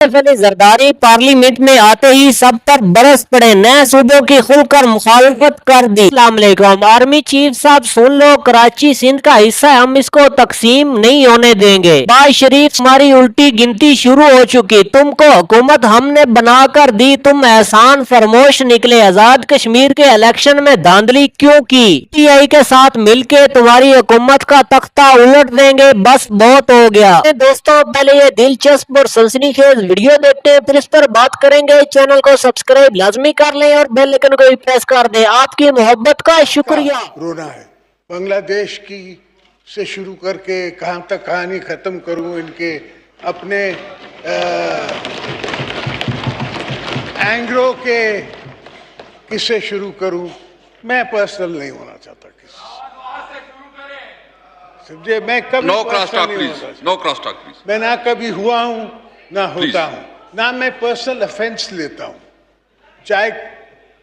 फली जरदारी पार्लियामेंट में आते ही सब पर बरस पड़े, नए सूबों की खुलकर मुखालफत कर दी। अस्सलाम वालेकुम आर्मी चीफ साहब, सुन लो, कराची सिंध का हिस्सा है, हम इसको तकसीम नहीं होने देंगे। बाज शरीफ, हमारी उल्टी गिनती शुरू हो चुकी, तुमको हुकूमत हमने बनाकर दी, तुम एहसान फरमोश निकले। आजाद कश्मीर के इलेक्शन में धांधली क्यों की? पीटीआई के साथ मिलके तुम्हारी हुकूमत का तख्ता उलट देंगे, बस बहुत हो गया। दोस्तों, पहले ये दिलचस्प और सनसनीखेज वीडियो देखते हैं, फिर इस पर बात करेंगे। चैनल को सब्सक्राइब लाजमी कर लें और बेल आइकन को भी प्रेस कर दें। आपकी मोहब्बत का शुक्रिया। रोना है बांग्लादेश की से शुरू करके कहां तक कहानी खत्म करूं, इनके अपने एंग्रो के किससे शुरू करूं। मैं पर्सनल नहीं होना चाहता किसी, समझे। मैं कभी no cross talk please, no cross talk please. मैं ना कभी हुआ हूं ना होता हूं, ना मैं पर्सनल ऑफेंस लेता हूं। चाहे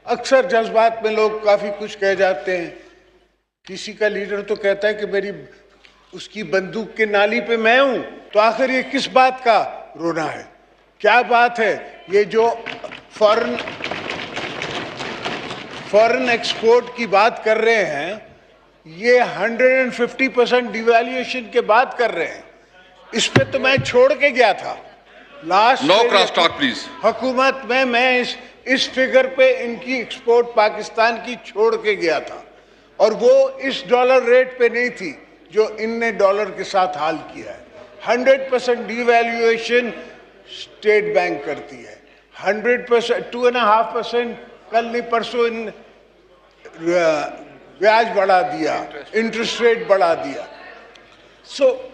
अक्सर जज्बात में लोग काफी कुछ कह जाते हैं, किसी का लीडर तो कहता है कि मेरी उसकी बंदूक के नाली पे मैं हूं, तो आखिर ये किस बात का रोना है? क्या बात है? ये जो फॉरेन एक्सपोर्ट की बात कर रहे हैं, ये 150% डिवैल्यूएशन के बात कर रहे हैं। इस पे तो मैं छोड़ के गया था last. No cross talk please. हुकूमत में मैं इस फिगर पे इनकी एक्सपोर्ट पाकिस्तान की छोड़ के गया था, और वो इस डॉलर रेट पे नहीं थी जो इनने डॉलर के साथ हाल किया है। 100% डिवैल्यूएशन स्टेट बैंक करती है। 100%, 2.5% कल नहीं परसों इन ब्याज बढ़ा दिया, इंटरेस्ट रेट बढ़ा दिया।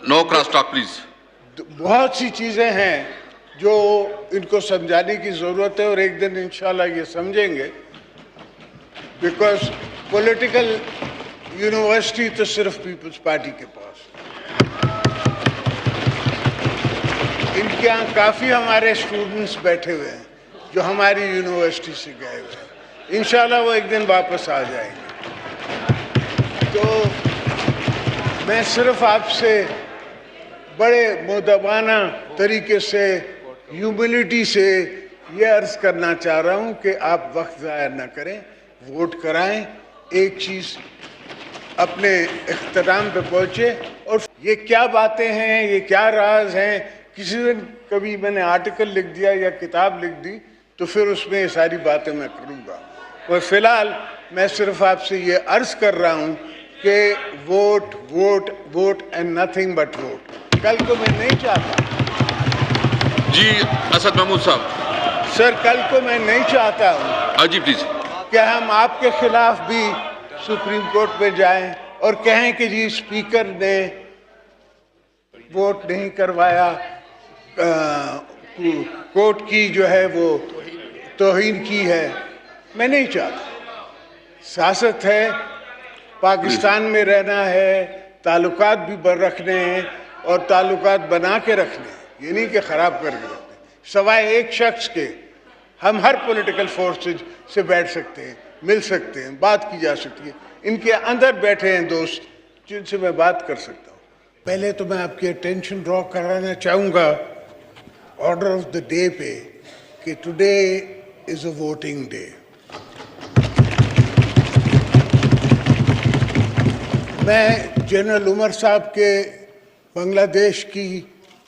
No cross talk please. बहुत सी चीजें हैं जो इनको समझाने की जरूरत है, और एक दिन इंशाल्लाह ये समझेंगे। बिकॉज पॉलिटिकल यूनिवर्सिटी तो सिर्फ पीपल्स पार्टी के पास। इनके यहाँ काफी हमारे स्टूडेंट्स बैठे हुए हैं जो हमारी यूनिवर्सिटी से गए हुए हैं। इंशाल्लाह वो एक दिन वापस आ जाएंगे। तो मैं सिर्फ आपसे बड़े मुद्दबाना तरीके से, ह्यूमिलिटी से ये अर्ज करना चाह रहा हूँ कि आप वक्त ज़ाया न करें, वोट कराएं, एक चीज़ अपने इख्तिताम पे पहुँचे। और ये क्या बातें हैं, ये क्या राज हैं, किसी दिन कभी मैंने आर्टिकल लिख दिया या किताब लिख दी तो फिर उसमें ये सारी बातें मैं करूँगा। और फिलहाल मैं सिर्फ आपसे ये अर्ज कर रहा हूँ कि vote vote vote and nothing but vote. कल को मैं नहीं चाहता जी असद महमूद साहब। सर, कल को मैं नहीं चाहता हूँ जी प्लीज कि हम आपके खिलाफ भी सुप्रीम कोर्ट में जाएं और कहें कि जी स्पीकर ने वोट नहीं करवाया, कोर्ट की जो है वो तौहीन की है। मैं नहीं चाहता। सियासत है, पाकिस्तान में रहना है, ताल्लुकात भी रखने हैं और ताल्लुकात बना के रखने हैं, ये नहीं कि ख़राब करके रखने। सवाए एक शख्स के हम हर पॉलिटिकल फोर्सेज से बैठ सकते हैं, मिल सकते हैं, बात की जा सकती है। इनके अंदर बैठे हैं दोस्त जिनसे मैं बात कर सकता हूँ। पहले तो मैं आपकी अटेंशन ड्रॉ कराना चाहूँगा ऑर्डर ऑफ द डे पे कि today is a voting day. मैं जनरल उमर साहब के बांग्लादेश की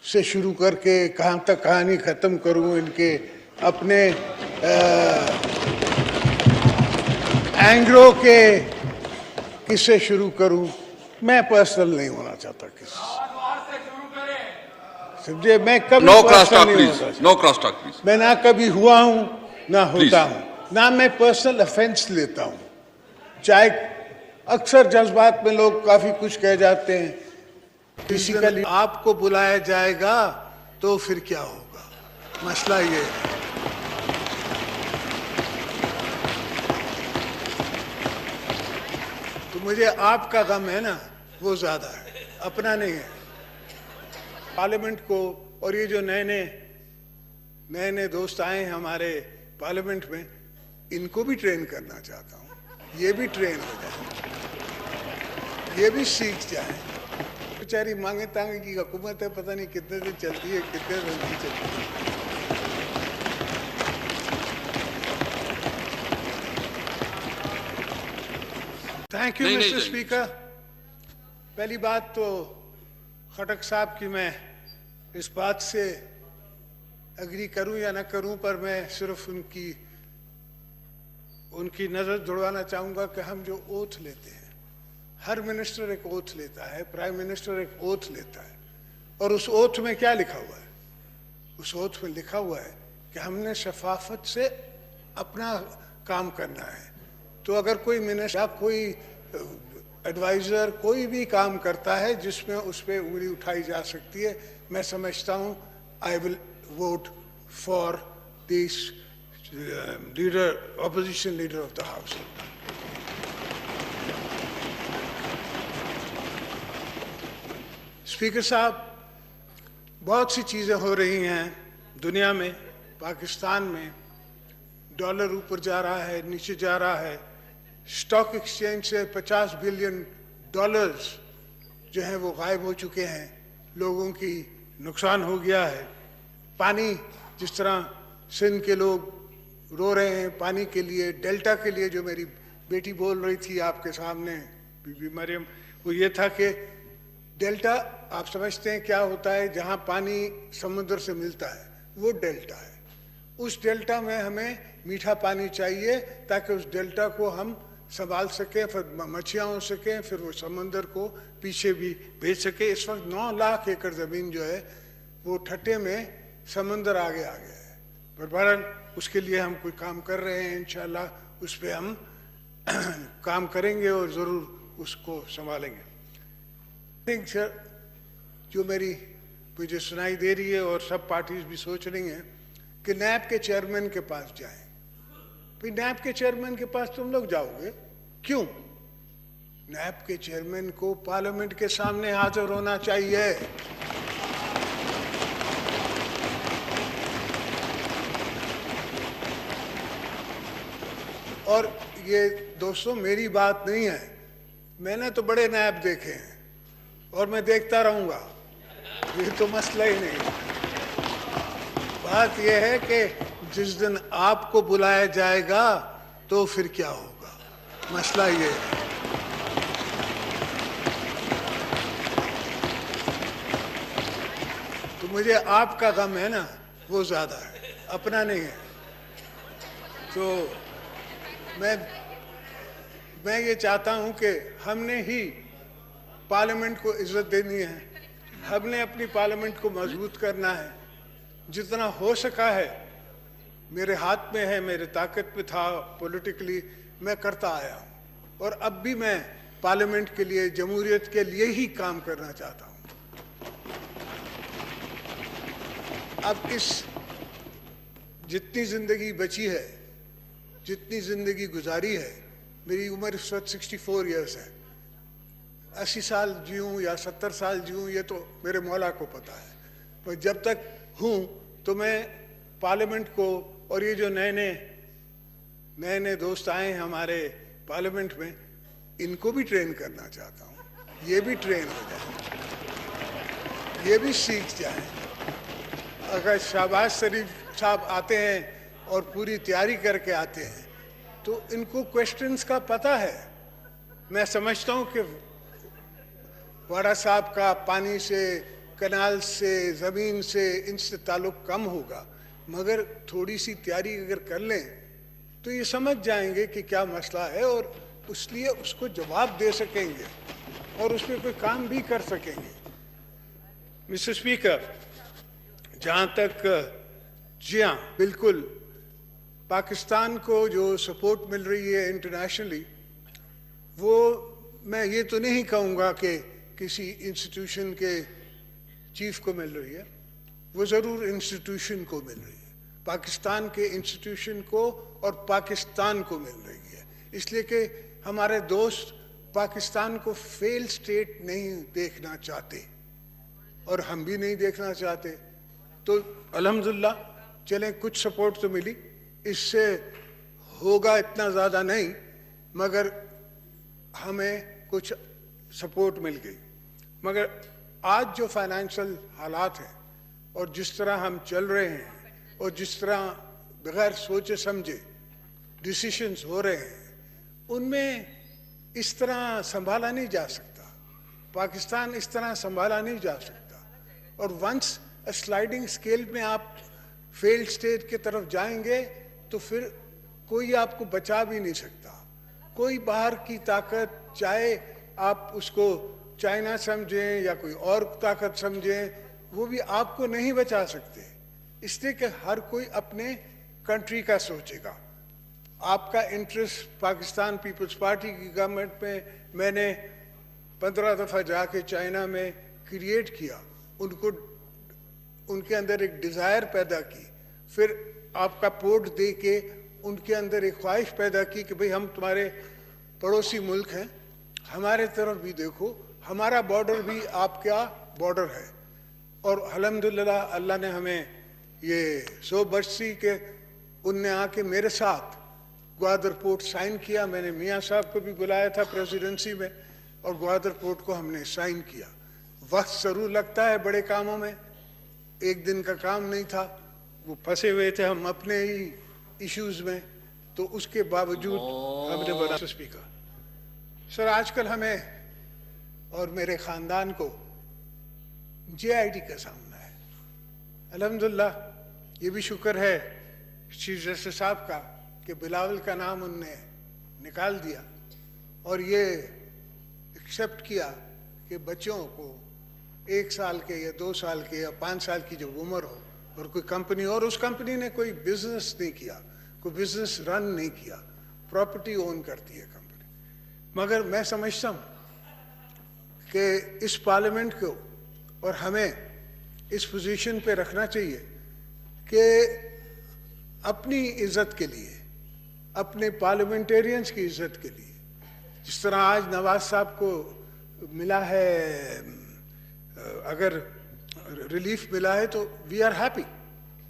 से शुरू करके कहां तक कहानी ख़त्म करूं, इनके अपने एंग्रो के किससे शुरू करूं। मैं पर्सनल नहीं होना चाहता किसी, समझे। मैं कभी no cross talk please, no cross talk please. मैं ना कभी हुआ हूं ना होता हूं, ना मैं पर्सनल ऑफेंस लेता हूं। चाहे अक्सर जज्बात में लोग काफी कुछ कह जाते हैं, किसी का आपको बुलाया जाएगा तो फिर क्या होगा, मसला ये है। तो मुझे आपका गम है ना, वो ज्यादा है, अपना नहीं है। पार्लियामेंट को, और ये जो नए नए दोस्त आए हैं हमारे पार्लियामेंट में, इनको भी ट्रेन करना चाहता हूँ। ये भी ट्रेन हो जाए, ये भी सीख जाए। बेचारी मांगे तांगे की हुकूमत है, पता नहीं कितने दिन चलती है, कितने दिन नहीं चलती है। थैंक यू नहीं, मिस्टर नहीं, स्पीकर। पहली बात तो खटक साहब की मैं इस बात से एग्री करूं या ना करूं, पर मैं सिर्फ उनकी नजर जुड़वाना चाहूंगा कि हम जो ओथ लेते हैं, हर मिनिस्टर एक ओथ लेता है, प्राइम मिनिस्टर एक ओथ लेता है, और उस ओथ में क्या लिखा हुआ है? उस ओथ में लिखा हुआ है कि हमने शफाफत से अपना काम करना है। तो अगर कोई मिनिस्टर या कोई एडवाइजर कोई भी काम करता है जिसमें उस पर उंगली उठाई जा सकती है, मैं समझता हूं I will vote for this leader, opposition leader of the house. Speaker साहब, बहुत सी चीजें हो रही हैं दुनिया में, पाकिस्तान में डॉलर ऊपर जा रहा है, नीचे जा रहा है, स्टॉक एक्सचेंज से 50 बिलियन डॉलर्स जो हैं वो गायब हो चुके हैं, लोगों की नुकसान हो गया है। पानी, जिस तरह सिंध के लोग रो रहे हैं पानी के लिए, डेल्टा के लिए, जो मेरी बेटी बोल रही थी आपके सामने, बीबी मरियम, वो ये था कि डेल्टा आप समझते हैं क्या होता है? जहां पानी समुद्र से मिलता है वो डेल्टा है। उस डेल्टा में हमें मीठा पानी चाहिए ताकि उस डेल्टा को हम संभाल सकें, फिर मछलियाँ हो सकें, फिर वो समंदर को पीछे भी भेज सके। इस वक्त 9 लाख एकड़ ज़मीन जो है वो ठट्टे में समंदर आगे आ गया है। पर बहरहाल उसके लिए हम कोई काम कर रहे हैं, इंशाल्लाह उस पर हम काम करेंगे और ज़रूर उसको संभालेंगे। थिंक सर, जो मुझे सुनाई दे रही है और सब पार्टीज भी सोच रही हैं कि नैब के चेयरमैन के पास जाएं। फिर नैब के चेयरमैन के पास तुम लोग जाओगे क्यों? नैब के चेयरमैन को पार्लियामेंट के सामने हाजिर होना चाहिए। और ये दोस्तों मेरी बात नहीं है, मैंने तो बड़े नैब देखे हैं और मैं देखता रहूंगा, ये तो मसला ही नहीं। बात यह है कि जिस दिन आपको बुलाया जाएगा तो फिर क्या होगा, मसला ये है। तो मुझे आपका गम है ना, वो ज्यादा है, अपना नहीं है। तो मैं ये चाहता हूं कि हमने ही पार्लियामेंट को इज्जत देनी है, हमने अपनी पार्लियामेंट को मजबूत करना है। जितना हो सका है मेरे हाथ में है, मेरे ताकत में था पॉलिटिकली, मैं करता आया हूं और अब भी मैं पार्लियामेंट के लिए, जमहूरियत के लिए ही काम करना चाहता हूं। अब इस जितनी जिंदगी बची है, जितनी जिंदगी गुजारी है, मेरी उम्र इस वक्त 64 ईयर्स है, 80 साल जीऊँ या 70 साल जीऊँ ये तो मेरे मौला को पता है, पर जब तक हूँ तो मैं पार्लियामेंट को, और ये जो नए दोस्त आए हैं हमारे पार्लियामेंट में, इनको भी ट्रेन करना चाहता हूँ। ये भी ट्रेन हो जाए, ये भी सीख जाए। अगर शहबाज शरीफ साहब आते हैं और पूरी तैयारी करके आते हैं तो इनको क्वेश्चंस का पता है। मैं समझता हूँ कि वाड़ा साहब का पानी से, कनाल से, ज़मीन से, इनसे ताल्लुक़ कम होगा, मगर थोड़ी सी तैयारी अगर कर लें तो ये समझ जाएंगे कि क्या मसला है और इसलिए उसको जवाब दे सकेंगे और उस पर कोई काम भी कर सकेंगे। मिस्टर स्पीकर, जहाँ तक, जी हाँ बिल्कुल, पाकिस्तान को जो सपोर्ट मिल रही है इंटरनेशनली, वो मैं ये तो नहीं कहूँगा कि किसी इंस्टीट्यूशन के चीफ को मिल रही है, वो ज़रूर इंस्टीट्यूशन को मिल रही है, पाकिस्तान के इंस्टीट्यूशन को और पाकिस्तान को मिल रही है। इसलिए कि हमारे दोस्त पाकिस्तान को फेल स्टेट नहीं देखना चाहते और हम भी नहीं देखना चाहते। तो अल्हम्दुलिल्लाह चलें, कुछ सपोर्ट तो मिली, इससे होगा इतना ज़्यादा नहीं, मगर हमें कुछ सपोर्ट मिल गई। मगर आज जो फाइनेंशियल हालात हैं और जिस तरह हम चल रहे हैं और जिस तरह बगैर सोचे समझे डिसीशंस हो रहे हैं, उनमें اس طرح سنبھالا نہیں جا سکتا، پاکستان اس طرح سنبھالا نہیں جا سکتا. اور ونس سلائیڈنگ اسکیل میں آپ فیلڈ اسٹیٹ کی طرف جائیں گے تو پھر کوئی آپ کو بچا بھی نہیں سکتا. کوئی باہر کی طاقت، چاہے آپ اس کو چائنا سمجھیں یا کوئی اور طاقت سمجھیں، وہ بھی آپ کو نہیں بچا سکتے، اس لیے کہ ہر کوئی اپنے کنٹری کا سوچے گا. آپ کا انٹرسٹ پاکستان پیپلز پارٹی کی گورنمنٹ میں نے 15 دفعہ جا کے چائنا میں کریٹ کیا، ان کے اندر ایک ڈیزائر پیدا کی، پھر آپ کا پورٹ دے کے ان کے اندر ایک خواہش پیدا کی کہ بھئی ہم تمہارے پڑوسی ملک ہیں، ہمارے طرف بھی دیکھو، ہمارا بارڈر بھی آپ کا بارڈر ہے. اور الحمدللہ اللہ نے ہمیں یہ 100 برسی کے ان نے آ کے میرے ساتھ گوادر پورٹ سائن کیا. میں نے میاں صاحب کو بھی بلایا تھا پریزیڈنسی میں، اور گوادر پورٹ کو ہم نے سائن کیا. وقت ضرور لگتا ہے بڑے کاموں میں، ایک دن کا کام نہیں تھا، وہ پھنسے ہوئے تھے ہم اپنے ہی ایشوز میں، تو اس کے باوجود ہم نے بنا. اسپیکر سر، آج کل ہمیں اور میرے خاندان کو جے آئی ٹی کا سامنا ہے. الحمدللہ یہ بھی شکر ہے چیف جسٹس صاحب کا کہ بلاول کا نام ان نے نکال دیا اور یہ ایکسیپٹ کیا کہ بچوں کو 1 سال کے یا 2 سال کے یا 5 سال کی جب عمر ہو اور کوئی کمپنی، اور اس کمپنی نے کوئی بزنس نہیں کیا، کوئی بزنس رن نہیں کیا، پراپرٹی اون کرتی ہے کمپنی. مگر میں سمجھتا ہوں کہ اس پارلیمنٹ کو اور ہمیں اس پوزیشن پہ رکھنا چاہیے کہ اپنی عزت کے لیے، اپنے پارلیمنٹیرینز کی عزت کے لیے، جس طرح آج نواز صاحب کو ملا ہے، اگر ریلیف ملا ہے تو we are happy,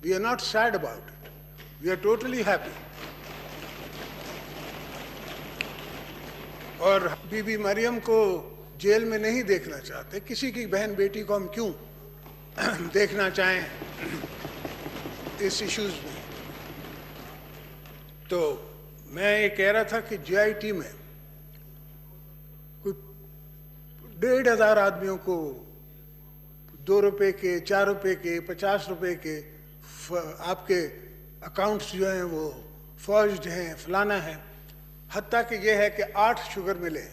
we are not sad about it, we are totally happy. اور بی بی مریم کو جیل میں نہیں دیکھنا چاہتے، کسی کی بہن بیٹی کو ہم کیوں دیکھنا چاہیں اس ایشوز میں. تو میں یہ کہہ رہا تھا کہ جے آئی ٹی میں کوئی 1,500 آدمیوں کو 2 روپے کے، 4 روپے کے، 50 روپے کے آپ کے اکاؤنٹس جو ہیں وہ فوجڈ ہیں، فلانا ہے. حتیٰ کہ یہ ہے کہ 8 شوگر ملیں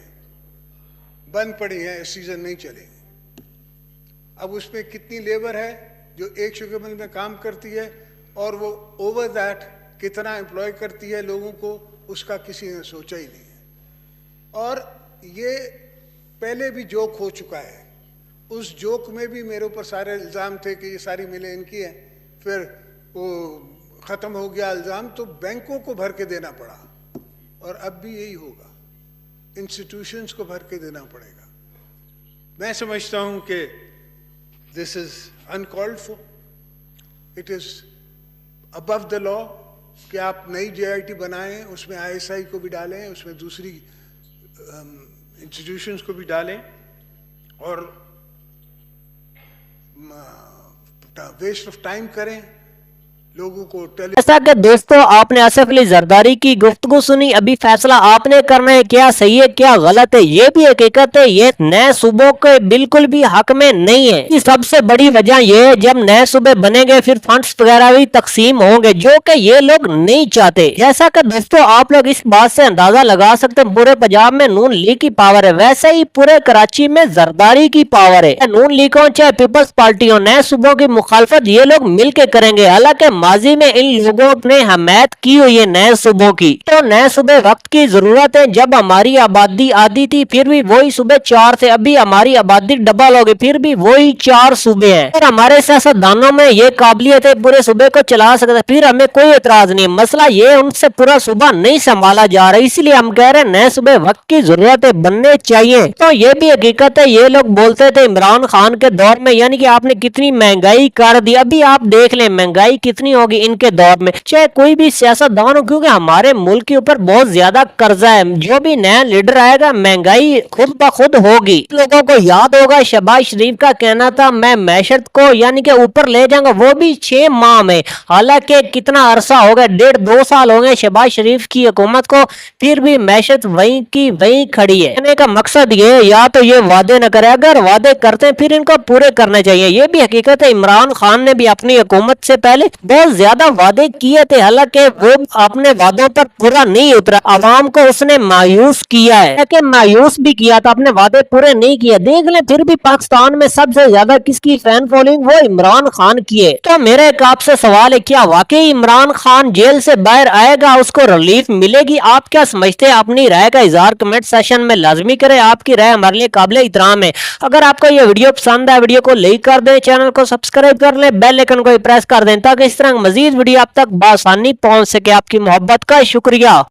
بند پڑی ہیں، اس سیزن نہیں چلیں گے. اب اس میں کتنی لیبر ہے جو ایک شوگر مل میں کام کرتی ہے، اور وہ اوور دیٹ کتنا امپلائی کرتی ہے لوگوں کو، اس کا کسی نے سوچا ہی نہیں ہے. اور یہ پہلے بھی جوک ہو چکا ہے، اس جوک میں بھی میرے اوپر سارے الزام تھے کہ یہ ساری ملیں ان کی ہیں، پھر وہ ختم ہو گیا الزام تو بینکوں کو بھر کے دینا پڑا، اور اب بھی یہی ہوگا، انسٹیٹیوشنز کو بھر کے دینا پڑے گا. میں سمجھتا ہوں کہ دس از uncalled for, it is above the law کہ آپ نئی جے آئی ٹی بنائیں، اس میں آئی ایس آئی کو بھی ڈالیں، اس میں دوسری انسٹیٹیوشنز کو بھی ڈالیں، اور ویسٹ آف ٹائم کریں لوگوں کو. جیسا کہ دوستو آپ نے آصف علی زرداری کی گفتگو سنی، ابھی فیصلہ آپ نے کرنا ہے کیا صحیح ہے کیا غلط ہے. یہ بھی حقیقت ہے یہ نئے صوبوں کے بالکل بھی حق میں نہیں ہے. سب سے بڑی وجہ یہ ہے جب نئے صوبے بنے گے پھر فنڈز وغیرہ بھی تقسیم ہوں گے، جو کہ یہ لوگ نہیں چاہتے. جیسا کہ دوستو آپ لوگ اس بات سے اندازہ لگا سکتے ہیں پورے پنجاب میں نون لیگ کی پاور ہے، ویسے ہی پورے کراچی میں زرداری کی پاور ہے. نون لیگ ہو چاہے پیپلز پارٹی ہو، نئے صوبوں کی مخالفت یہ لوگ مل کے کریں گے. حالانکہ ماضی میں ان لوگوں نے حمایت کی ہوئی ہے نئے صوبوں کی. تو نئے صوبے وقت کی ضرورت ہے. جب ہماری آبادی آدھی تھی پھر بھی وہی صوبے 4 تھے، ابھی ہماری آبادی ڈبل ہوگی پھر بھی وہی 4 صوبے ہیں. اور ہمارے سیاستدانوں میں یہ قابلیت ہے پورے صوبے کو چلا سکتے، پھر ہمیں کوئی اعتراض نہیں. مسئلہ یہ ان سے پورا صوبہ نہیں سنبھالا جا رہا، اس لیے ہم کہہ رہے ہیں نئے صوبے وقت کی ضرورت ہے، بننے چاہیے. تو یہ بھی حقیقت ہے یہ لوگ بولتے تھے عمران خان کے دور میں، یعنی کہ آپ نے کتنی مہنگائی کر دی. ابھی آپ دیکھ لیں مہنگائی کتنی नहीं होगी इनके दौर में, चाहे कोई भी सियासतदान हो, क्योंकि हमारे मुल्क के ऊपर बहुत ज्यादा कर्जा है। जो भी नया लीडर आएगा महंगाई खुद ब खुद होगी। लोगों को याद होगा शहबाज शरीफ का कहना था मैं मैशत को यानी कि ऊपर ले जाऊंगा, वो भी 6 माह में। हालांकि कितना अरसा हो गया, 1.5-2 साल हो गए शहबाज शरीफ की हुकूमत को, फिर भी मैशत वहीं की वहीं खड़ी है। कहने का मकसद ये है या तो ये वादे न करे, अगर वादे करते हैं फिर इनको पूरे करने चाहिए। ये भी हकीकत है इमरान खान ने भी अपनी हुकूमत से पहले बहुत ज्यादा वादे किए थे, हालांकि वो अपने वादों पर पूरा नहीं उतरा, आवाम को उसने मायूस किया है, कि मायूस भी किया था, अपने वादे पूरे नहीं किए। देख ले फिर भी पाकिस्तान में सबसे ज्यादा किसकी फैन फॉलोइंग, वो इमरान खान की है। तो मेरा एक आपसे सवाल है, क्या वाकई इमरान खान जेल से बाहर आएगा, उसको रिलीफ मिलेगी? आप क्या समझते हैं? अपनी राय का इजहार कमेंट सेशन में लाजमी करें, आपकी राय हमारे लिए काबिल इहतराम है। अगर आपको ये वीडियो पसंद है, वीडियो को लाइक कर दें, चैनल को सब्सक्राइब कर लें, बेल आइकन को प्रेस कर दें ताकि इस तरह मजीद वीडियो आप तक बआसानी पहुंच सके। आपकी मोहब्बत का शुक्रिया।